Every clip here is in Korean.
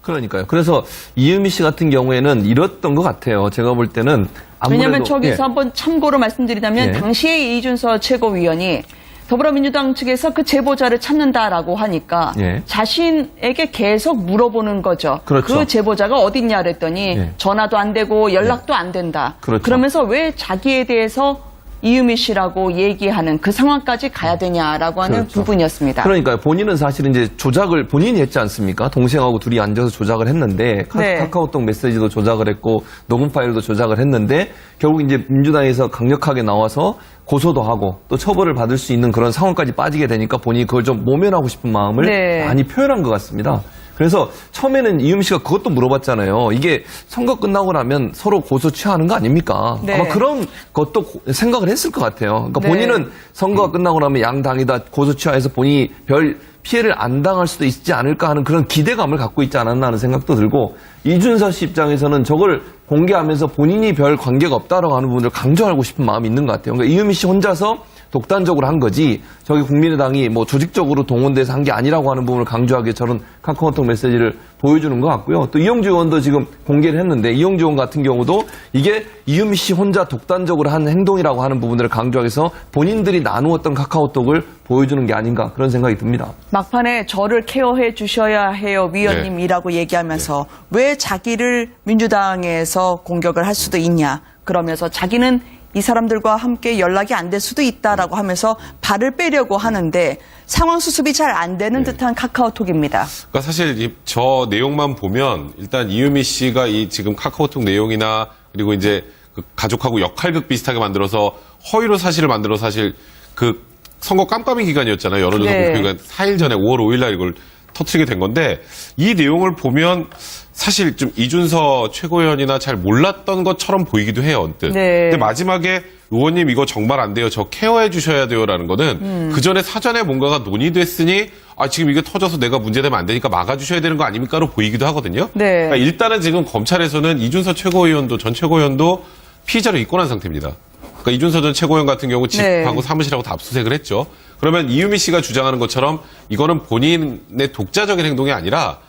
그러니까요. 그래서 이유미 씨 같은 경우에는 이랬던 것 같아요. 제가 볼 때는 아무래도 왜냐하면 저기서 한번 참고로 말씀드리자면 예. 당시에 이준서 최고위원이 더불어민주당 측에서 그 제보자를 찾는다라고 하니까 예. 자신에게 계속 물어보는 거죠. 그렇죠. 그 제보자가 어딨냐 그랬더니 예. 전화도 안 되고 연락도 안 된다. 그렇죠. 그러면서 왜 자기에 대해서 이유미 씨라고 얘기하는 그 상황까지 가야 되냐라고 하는 그렇죠. 부분이었습니다. 그러니까요. 본인은 사실 이제 조작을 본인이 했지 않습니까? 동생하고 둘이 앉아서 조작을 했는데 네. 카카오톡 메시지도 조작을 했고 녹음 파일도 조작을 했는데 결국 이제 민주당에서 강력하게 나와서 고소도 하고 또 처벌을 받을 수 있는 그런 상황까지 빠지게 되니까 본인이 그걸 좀 모면하고 싶은 마음을 네. 많이 표현한 것 같습니다. 그래서 처음에는 이유미 씨가 그것도 물어봤잖아요. 이게 선거 끝나고 나면 서로 고소 취하는 거 아닙니까? 네. 아마 그런 것도 생각을 했을 것 같아요. 그러니까 네. 본인은 선거가 끝나고 나면 양 당이 다 고소 취하해서 본인이 별 피해를 안 당할 수도 있지 않을까 하는 그런 기대감을 갖고 있지 않았나 하는 생각도 들고 이준서 씨 입장에서는 저걸 공개하면서 본인이 별 관계가 없다라고 하는 부분을 강조하고 싶은 마음이 있는 것 같아요. 그러니까 이유미 씨 혼자서 독단적으로 한 거지 저기 국민의당이 뭐 조직적으로 동원돼서 한 게 아니라고 하는 부분을 강조하기에 저런 카카오톡 메시지를 보여주는 것 같고요. 또 이용주 의원도 지금 공개를 했는데 이용주 의원 같은 경우도 이게 이유미 씨 혼자 독단적으로 한 행동이라고 하는 부분들을 강조하기 위해서 본인들이 나누었던 카카오톡을 보여주는 게 아닌가 그런 생각이 듭니다. 막판에 저를 케어해 주셔야 해요 위원님이라고 얘기하면서 왜 자기를 민주당에서 공격을 할 수도 있냐 그러면서 자기는 이 사람들과 함께 연락이 안 될 수도 있다라고 하면서 발을 빼려고 하는데 상황 수습이 잘 안 되는 듯한 카카오톡입니다. 그러니까 사실 저 내용만 보면 일단 이유미 씨가 이 지금 카카오톡 내용이나 그리고 이제 그 가족하고 역할극 비슷하게 만들어서 허위로 사실을 만들어 사실 그 선거 깜깜이 기간이었잖아요. 여론조사 네. 공표가 4일 전에 5월 5일 날 이걸 터뜨리게 된 건데 이 내용을 보면 사실 좀 이준서 최고위원이나 잘 몰랐던 것처럼 보이기도 해요, 언뜻. 네. 근데 마지막에 의원님 이거 정말 안 돼요. 저 케어해 주셔야 돼요라는 거는 그 전에 사전에 뭔가가 논의됐으니 아 지금 이게 터져서 내가 문제되면 안 되니까 막아주셔야 되는 거 아닙니까로 보이기도 하거든요. 네. 그러니까 일단은 지금 검찰에서는 이준서 최고위원도 전 최고위원도 피의자로 입건한 상태입니다. 그러니까 이준서 전 최고위원 같은 경우 집하고 네. 사무실하고 다 압수수색을 했죠. 그러면 이유미 씨가 주장하는 것처럼 이거는 본인의 독자적인 행동이 아니라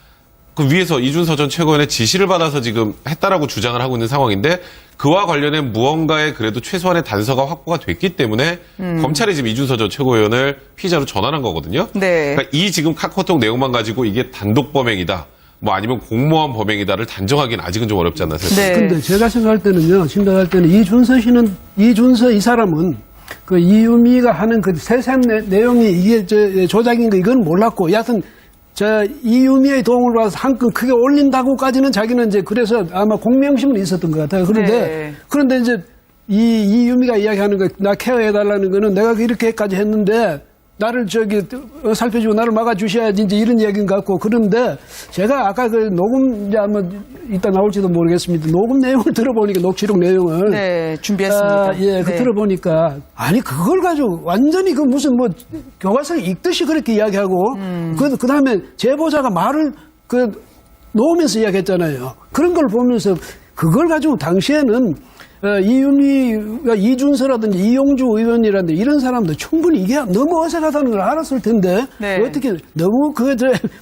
그 위에서 이준서 전 최고위원의 지시를 받아서 지금 했다라고 주장을 하고 있는 상황인데 그와 관련된 무언가의 그래도 최소한의 단서가 확보가 됐기 때문에 검찰이 지금 이준서 전 최고위원을 피의자로 전환한 거거든요. 네. 그러니까 이 지금 카카오톡 내용만 가지고 이게 단독 범행이다. 뭐 아니면 공모한 범행이다를 단정하기는 아직은 좀 어렵지 않나 생각합니다. 네. 근데 제가 생각할 때는 이준서 이 사람은 그 이유미가 하는 그 세세한 내용이 이게 조작인 거 이건 몰랐고 여하튼 이유미의 도움을 받아서 한 건 크게 올린다고까지는 자기는 이제 그래서 아마 공명심은 있었던 것 같아요. 그런데 이제 이유미가 이야기하는 거 나 케어해달라는 거는 내가 이렇게까지 했는데 나를 살펴주고 나를 막아주셔야지 이제 이런 얘기인 것 같고 그런데 제가 아까 그 녹음 이제 아마 이따 나올지도 모르겠습니다. 녹음 내용을 들어보니까 녹취록 내용을 네, 준비했습니다. 예, 그 네. 들어보니까 아니 그걸 가지고 완전히 그 무슨 뭐 교과서를 읽듯이 그렇게 이야기하고 그다음에 제보자가 말을 놓으면서 이야기했잖아요. 그런 걸 보면서 그걸 가지고 당시에는 이유미가 이준서라든지 이용주 의원이라든지 이런 사람들 충분히 이게 너무 어색하다는 걸 알았을 텐데 네. 어떻게 너무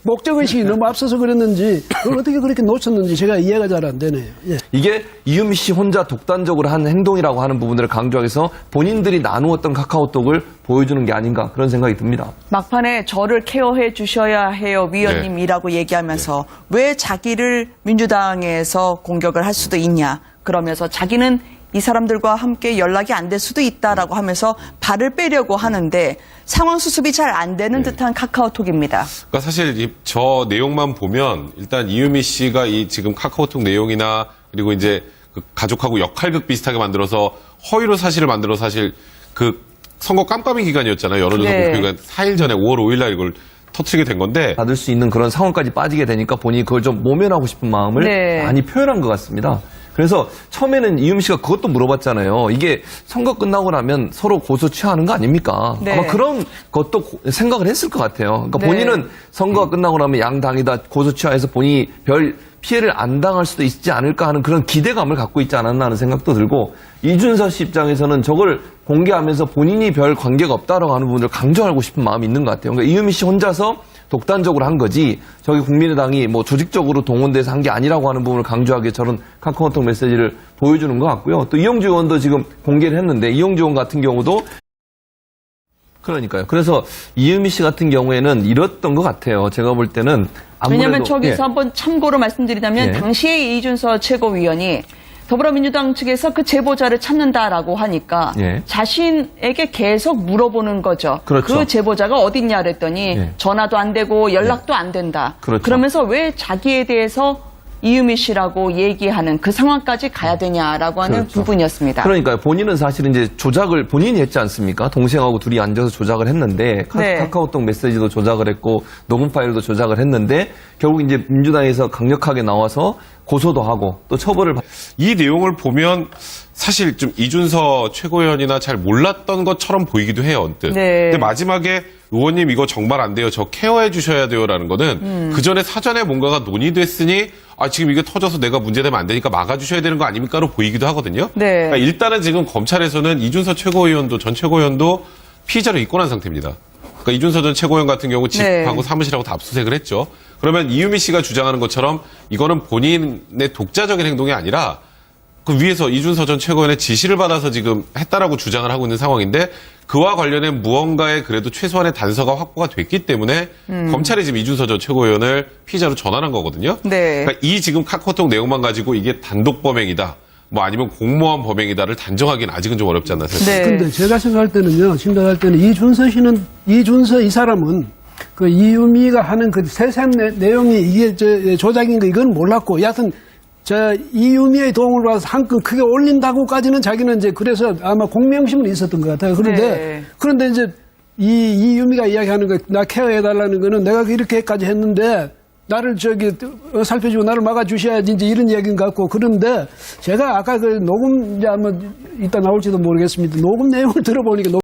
목적의식이 너무 앞서서 그랬는지 그걸 어떻게 그렇게 놓쳤는지 제가 이해가 잘 안 되네요. 예. 이게 이유미 씨 혼자 독단적으로 한 행동이라고 하는 부분들을 강조하기 위해서 본인들이 나누었던 카카오톡을 보여주는 게 아닌가 그런 생각이 듭니다. 막판에 저를 케어해 주셔야 해요 위원님이라고 얘기하면서 왜 자기를 민주당에서 공격을 할 수도 있냐 그러면서 자기는 이 사람들과 함께 연락이 안 될 수도 있다라고 하면서 발을 빼려고 하는데 상황 수습이 잘 안 되는 듯한 카카오톡입니다. 그러니까 사실 저 내용만 보면 일단 이유미 씨가 이 지금 카카오톡 내용이나 그리고 이제 그 가족하고 역할극 비슷하게 만들어서 허위로 사실을 만들어 사실 그 선거 깜깜이 기간이었잖아요. 여론조사 네. 공표가 4일 전에 5월 5일 날 이걸 터뜨리게 된 건데 받을 수 있는 그런 상황까지 빠지게 되니까 본인이 그걸 좀 모면하고 싶은 마음을 네. 많이 표현한 것 같습니다. 그래서 처음에는 이유미 씨가 그것도 물어봤잖아요. 이게 선거 끝나고 나면 서로 고소 취하는 거 아닙니까? 네. 아마 그런 것도 생각을 했을 것 같아요. 그러니까 네. 본인은 선거가 끝나고 나면 양 당이 다 고소 취하해서 본인이 별 피해를 안 당할 수도 있지 않을까 하는 그런 기대감을 갖고 있지 않았나 하는 생각도 들고 이준서 씨 입장에서는 저걸 공개하면서 본인이 별 관계가 없다라고 하는 부분을 강조하고 싶은 마음이 있는 것 같아요. 그러니까 이유미 씨 혼자서 독단적으로 한 거지 저기 국민의당이 뭐 조직적으로 동원돼서 한 게 아니라고 하는 부분을 강조하기에 저런 카카오톡 메시지를 보여주는 것 같고요. 또 이용주 의원도 지금 공개를 했는데 이용주 의원 같은 경우도 그러니까요. 그래서 이유미 씨 같은 경우에는 이랬던 것 같아요. 제가 볼 때는 아무래도 왜냐하면 저기서 예. 한번 참고로 말씀드리자면 예. 당시에 이준서 최고위원이 더불어민주당 측에서 그 제보자를 찾는다라고 하니까 예. 자신에게 계속 물어보는 거죠. 그렇죠. 그 제보자가 어딨냐 그랬더니 예. 전화도 안 되고 연락도 안 된다. 그렇죠. 그러면서 왜 자기에 대해서 이유미 씨라고 얘기하는 그 상황까지 가야 되냐라고 하는 그렇죠. 부분이었습니다. 그러니까요. 본인은 사실은 이제 조작을 본인이 했지 않습니까? 동생하고 둘이 앉아서 조작을 했는데 네. 카카오톡 메시지도 조작을 했고 녹음 파일도 조작을 했는데 결국 이제 민주당에서 강력하게 나와서 고소도 하고 또 처벌을 이 내용을 보면 사실 좀 이준서 최고위원이나 잘 몰랐던 것처럼 보이기도 해요, 언뜻. 네. 근데 마지막에 의원님 이거 정말 안 돼요. 저 케어해 주셔야 돼요라는 거는 그 전에 사전에 뭔가가 논의됐으니 지금 이게 터져서 내가 문제되면 안 되니까 막아주셔야 되는 거 아닙니까로 보이기도 하거든요. 네. 그러니까 일단은 지금 검찰에서는 이준서 최고위원도 전 최고위원도 피의자로 입건한 상태입니다. 그러니까 이준서 전 최고위원 같은 경우 집하고 네. 사무실하고 다 압수수색을 했죠. 그러면 이유미 씨가 주장하는 것처럼 이거는 본인의 독자적인 행동이 아니라 그 위에서 이준서 전 최고위원의 지시를 받아서 지금 했다라고 주장을 하고 있는 상황인데 그와 관련된 무언가의 그래도 최소한의 단서가 확보가 됐기 때문에 검찰이 지금 이준서 전 최고위원을 피의자로 전환한 거거든요. 네. 그러니까 이 지금 카카오톡 내용만 가지고 이게 단독 범행이다. 뭐 아니면 공모한 범행이다를 단정하기는 아직은 좀 어렵지 않나 생각합니다. 네. 근데 제가 생각할 때는 이준서 이 사람은 그 이유미가 하는 그 세세한 내용이 이게 조작인 거 이건 몰랐고 여하튼 이유미의 도움을 받아서 한 건 크게 올린다고까지는 자기는 이제 그래서 아마 공명심은 있었던 것 같아요. 네. 그런데 이제 이유미가 이야기하는 거 나 케어해달라는 거는 내가 이렇게까지 했는데 나를 살펴주고 나를 막아주셔야지 이제 이런 이야기인 것 같고 그런데 제가 아까 그 녹음 이제 아마 이따 나올지도 모르겠습니다. 녹음 내용을 들어보니까